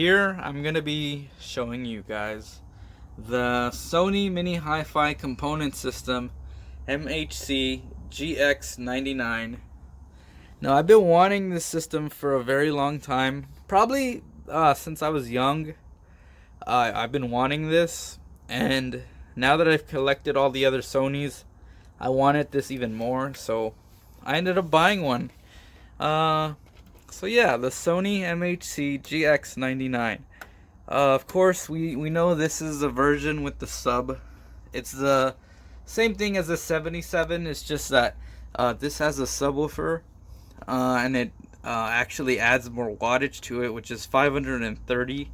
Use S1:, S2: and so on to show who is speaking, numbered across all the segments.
S1: here I'm gonna be showing you guys the Sony Mini Hi-Fi component system MHC-GX99. Now I've been wanting this system for a very long time, probably since I was young. I've been wanting this, and now that I've collected all the other Sonys, I wanted this even more, so I ended up buying one. So yeah, the Sony MHC-GX99. Of course, we know this is a version with the sub. It's the same thing as the 77. It's just that this has a subwoofer, and it actually adds more wattage to it, which is 530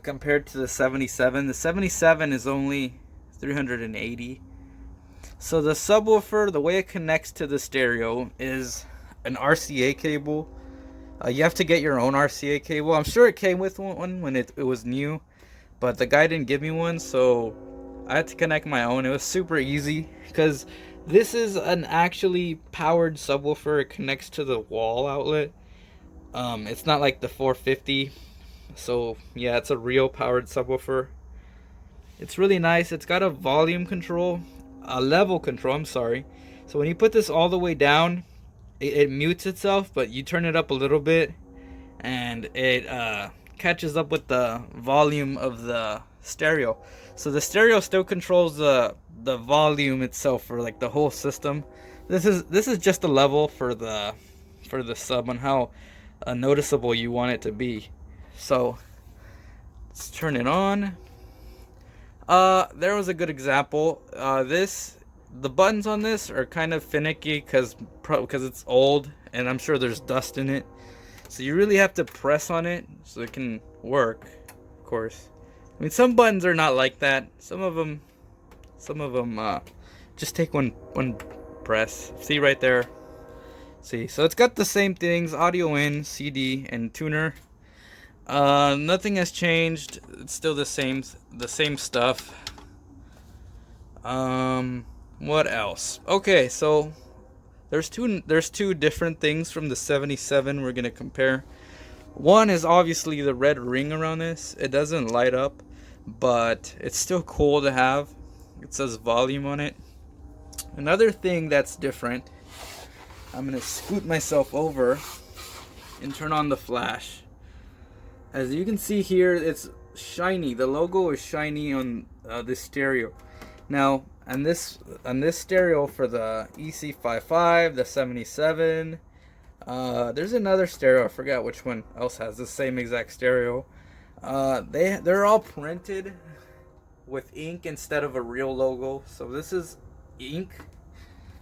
S1: compared to the 77. The 77 is only 380. So the subwoofer, the way it connects to the stereo is an RCA cable. You have to get your own RCA cable. I'm sure it came with one when it was new, but the guy didn't give me one, so I had to connect my own. It was super easy because this is an actually powered subwoofer. It connects to the wall outlet. It's not like the 450. So yeah, it's a real powered subwoofer. It's really nice. It's got a volume control, a level control, I'm sorry. So when you put this all the way down, it mutes itself, but you turn it up a little bit and it catches up with the volume of the stereo. So the stereo still controls the volume itself for like the whole system. This is just a level for the sub on how noticeable you want it to be. So let's turn it on. There was a good example. The buttons on this are kind of finicky because it's old and I'm sure there's dust in it. So you really have to press on it so it can work, of course. I mean, some buttons are not like that. Some of them just take one press. See right there. See, so it's got the same things: audio in, CD, and tuner. Nothing has changed. It's still the same stuff. What else? Okay, so there's two different things from the 77 we're gonna compare. One is obviously the red ring around this. It doesn't light up, but it's still cool to have. It says volume on it. Another thing that's different, I'm gonna scoot myself over and turn on the flash. As you can see here, it's shiny. The logo is shiny on the stereo. Now, on this stereo for the EC55, the 77, there's another stereo. I forgot which one else has the same exact stereo. They're all printed with ink instead of a real logo. So this is ink,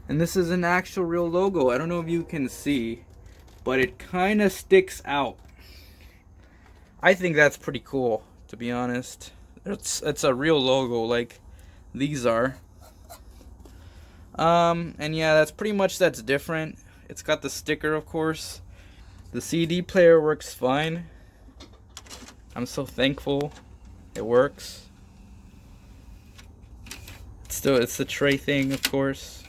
S1: and this is an actual real logo. I don't know if you can see, but it kind of sticks out. I think that's pretty cool, to be honest. It's a real logo like these are. And yeah, that's different. It's got the sticker, of course. The CD player works fine. I'm so thankful it works. It's the tray thing, of course.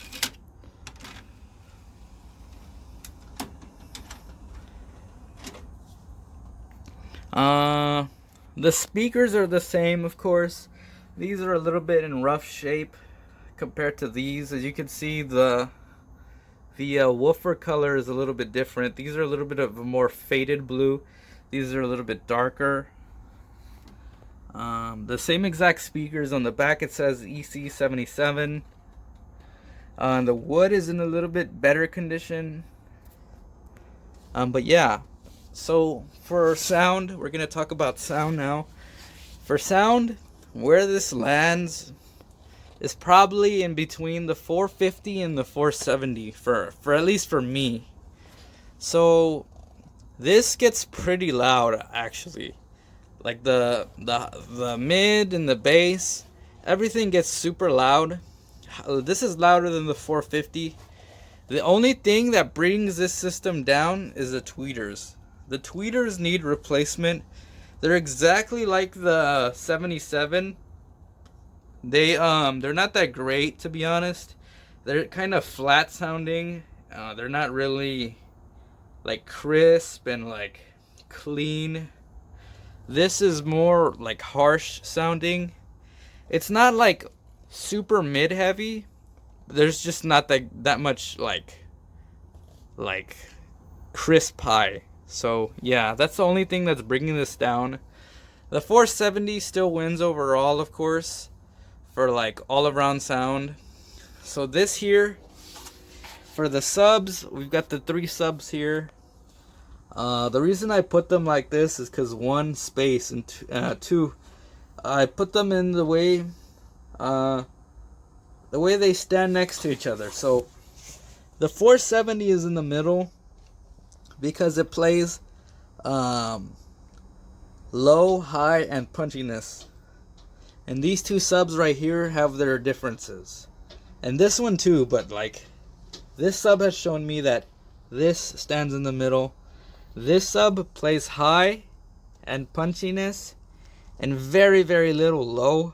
S1: The speakers are the same, of course. These are a little bit in rough shape compared to these. As you can see, the woofer color is a little bit different. These are a little bit of a more faded blue. These are a little bit darker. The same exact speakers on the back. It says EC77. The wood is in a little bit better condition. But yeah. So for sound, we're gonna talk about sound now. For sound, where this lands is probably in between the 450 and the 470 for at least for me. So this gets pretty loud actually. Like the mid and the bass, everything gets super loud. This is louder than the 450. The only thing that brings this system down is the tweeters. The tweeters need replacement. They're exactly like the 77. They're not that great, to be honest. They're kind of flat sounding. They're not really like crisp and like clean. This is more like harsh sounding. It's not like super mid heavy. There's just not that much like crisp high. So yeah, that's the only thing that's bringing this down. The 470 still wins overall, of course, for like all around sound. So this here, for the subs, we've got the 3 subs here. The reason I put them like this is because 1, space, and 2, I put them in the way they stand next to each other. So the 470 is in the middle because it plays low, high, and punchiness. And these 2 subs right here have their differences. And this one too, but like this sub has shown me that this stands in the middle. This sub plays high and punchiness and very, very little low,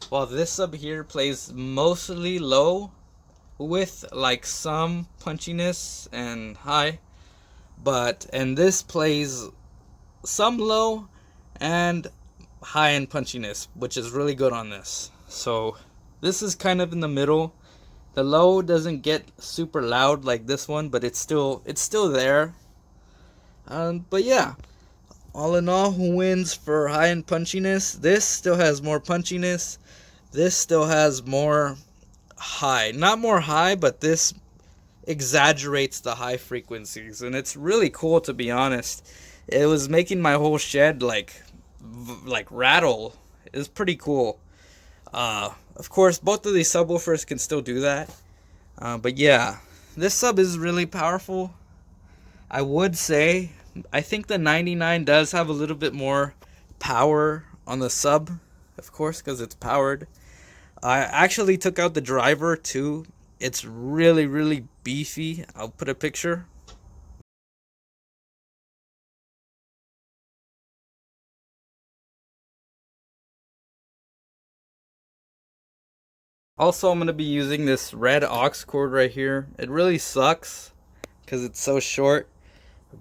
S1: while this sub here plays mostly low with like some punchiness and high, and this plays some low and high and punchiness, which is really good on this. So this is kind of in the middle. The low doesn't get super loud like this one, but it's still there. But yeah, all in all, who wins for high and punchiness? This still has more punchiness. This still has more high. Not more high, but this exaggerates the high frequencies, and it's really cool, to be honest. It was making my whole shed like rattle. It's pretty cool. Of course, both of these subwoofers can still do that. But yeah, this sub is really powerful. I would say, I think the 99 does have a little bit more power on the sub, of course, because it's powered. I actually took out the driver too. It's really, really beefy. I'll put a picture. Also, I'm going to be using this red aux cord right here. It really sucks because it's so short,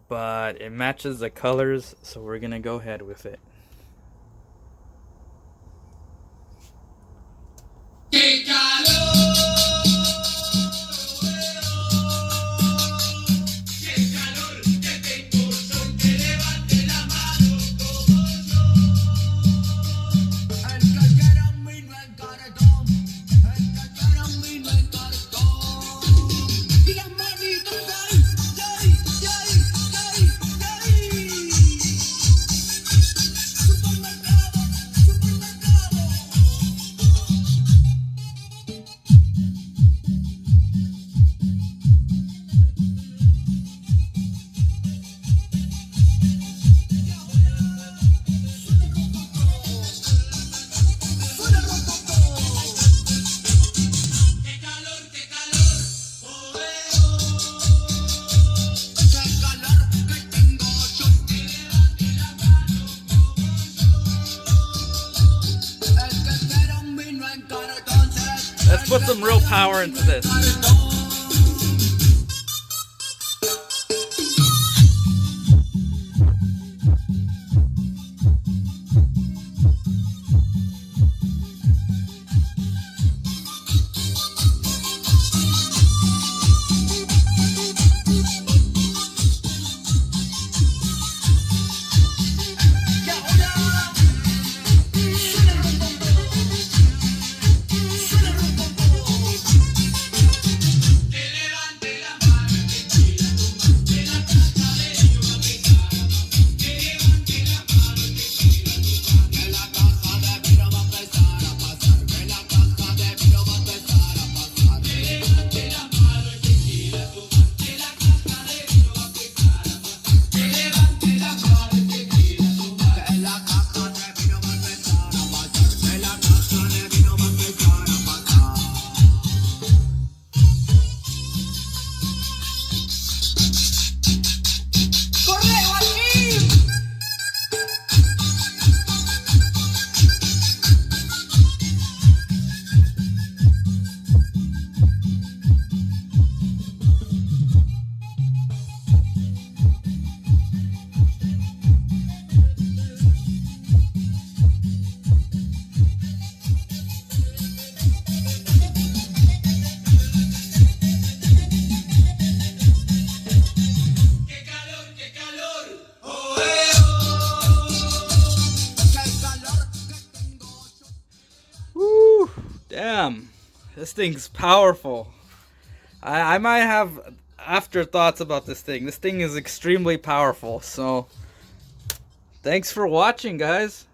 S1: but it matches the colors, so we're going to go ahead with it. Let's put some real power into this. Damn, this thing's powerful. I might have afterthoughts about this thing. This thing is extremely powerful. So, thanks for watching, guys.